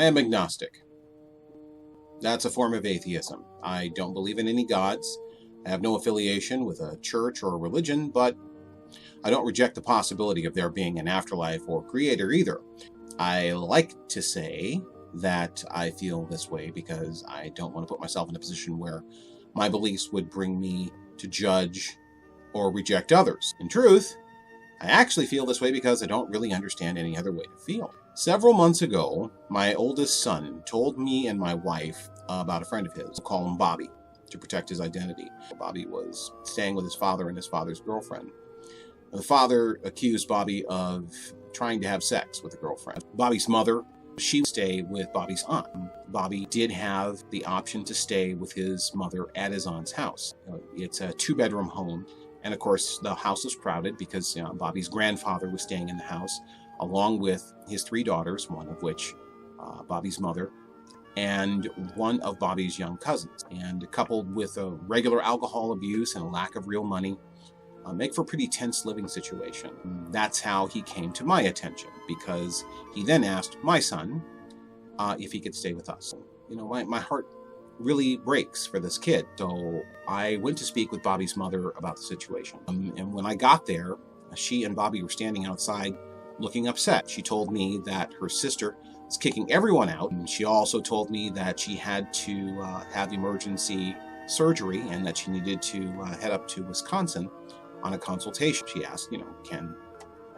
I am agnostic. That's a form of atheism. I don't believe in any gods. I have no affiliation with a church or a religion, but I don't reject the possibility of there being an afterlife or creator either. I like to say that I feel this way because I don't want to put myself in a position where my beliefs would bring me to judge or reject others. In truth, I actually feel this way because I don't really understand any other way to feel. Several months ago, my oldest son told me and my wife about a friend of his. We'll call him Bobby to protect his identity. Bobby was staying with his father and his father's girlfriend. The father accused Bobby of trying to have sex with the girlfriend. Bobby's mother, she would stay with Bobby's aunt. Bobby did have the option to stay with his mother at his aunt's house. It's a 2-bedroom home. And of course, the house was crowded because Bobby's grandfather was staying in the house, along with his 3 daughters, one of which Bobby's mother, and one of Bobby's young cousins. And coupled with a regular alcohol abuse and a lack of real money, make for a pretty tense living situation. That's how he came to my attention, because he then asked my son if he could stay with us. My heart really breaks for this kid. So I went to speak with Bobby's mother about the situation. And when I got there, she and Bobby were standing outside looking upset. She told me that her sister was kicking everyone out. And she also told me that she had to have emergency surgery and that she needed to head up to Wisconsin on a consultation. She asked, can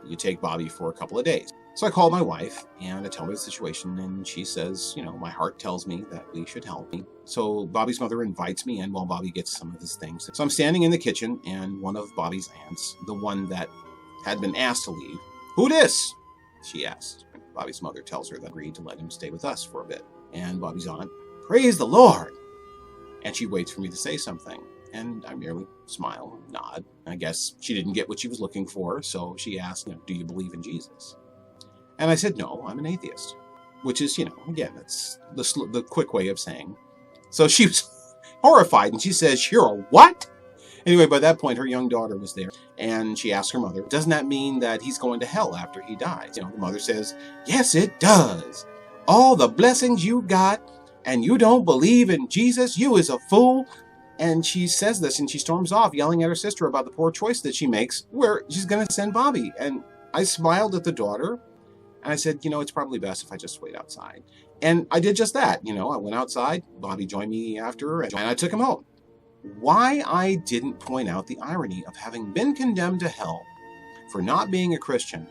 you take Bobby for a couple of days? So I called my wife and I tell her the situation, and she says, my heart tells me that we should help me. So Bobby's mother invites me in while Bobby gets some of his things. So I'm standing in the kitchen, and one of Bobby's aunts, the one that had been asked to leave, "Who dis?" she asked. Bobby's mother tells her that agreed to let him stay with us for a bit. And Bobby's aunt, "Praise the Lord!" And she waits for me to say something. And I merely smile, nod. I guess she didn't get what she was looking for, so she asked, "Do you believe in Jesus?" And I said, "No, I'm an atheist," which is, again, that's the quick way of saying. So she was horrified, and she says, "You're a what?" Anyway, by that point, her young daughter was there, and she asked her mother, "Doesn't that mean that he's going to hell after he dies?" The mother says, "Yes, it does. All the blessings you got, and you don't believe in Jesus, you is a fool." And she says this, and she storms off, yelling at her sister about the poor choice that she makes, where she's going to send Bobby. And I smiled at the daughter, and I said, it's probably best if I just wait outside. And I did just that. I went outside, Bobby joined me after, and I took him home. Why I didn't point out the irony of having been condemned to hell for not being a Christian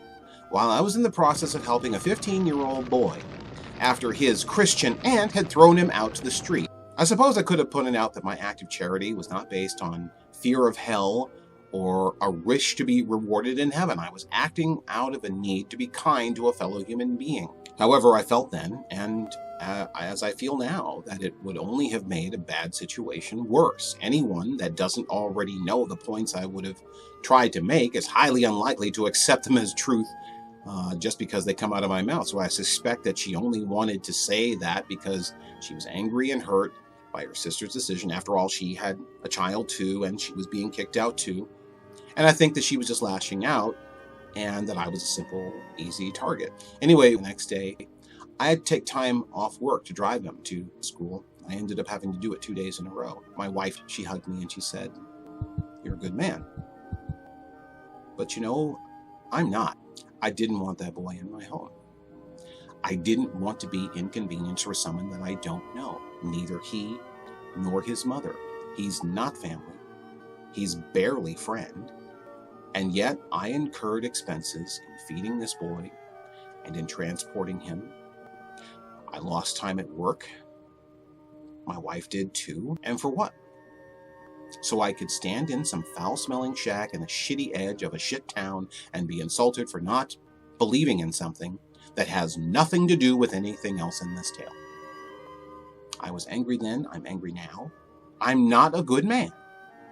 while I was in the process of helping a 15-year-old boy after his Christian aunt had thrown him out to the street. I suppose I could have pointed out that my act of charity was not based on fear of hell or a wish to be rewarded in heaven. I was acting out of a need to be kind to a fellow human being. However, I felt then, and as I feel now, that it would only have made a bad situation worse. Anyone that doesn't already know the points I would have tried to make is highly unlikely to accept them as truth just because they come out of my mouth. So I suspect that she only wanted to say that because she was angry and hurt by her sister's decision. After all, she had a child too, and she was being kicked out too. And I think that she was just lashing out, and that I was a simple, easy target. Anyway, the next day, I had to take time off work to drive them to school. I ended up having to do it 2 days in a row. My wife, she hugged me and she said, "You're a good man." But I'm not. I didn't want that boy in my home. I didn't want to be inconvenienced for someone that I don't know. Neither he nor his mother. He's not family. He's barely friend. And yet I incurred expenses in feeding this boy and in transporting him. I lost time at work. My wife did too. And for what? So I could stand in some foul-smelling shack in the shitty edge of a shit town and be insulted for not believing in something that has nothing to do with anything else in this tale. I was angry then. I'm angry now. I'm not a good man.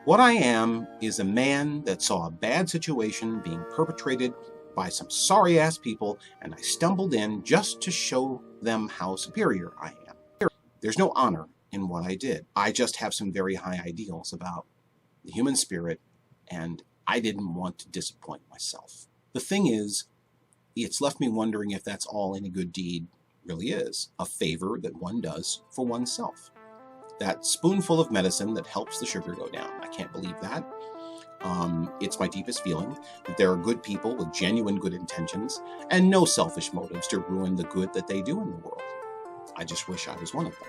What I am is a man that saw a bad situation being perpetrated by some sorry-ass people, and I stumbled in just to show them how superior I am. There's no honor in what I did. I just have some very high ideals about the human spirit, and I didn't want to disappoint myself. The thing is, it's left me wondering if that's all any good deed really is a favor that one does for oneself. That spoonful of medicine that helps the sugar go down. I can't believe that. It's my deepest feeling that there are good people with genuine good intentions and no selfish motives to ruin the good that they do in the world. I just wish I was one of them.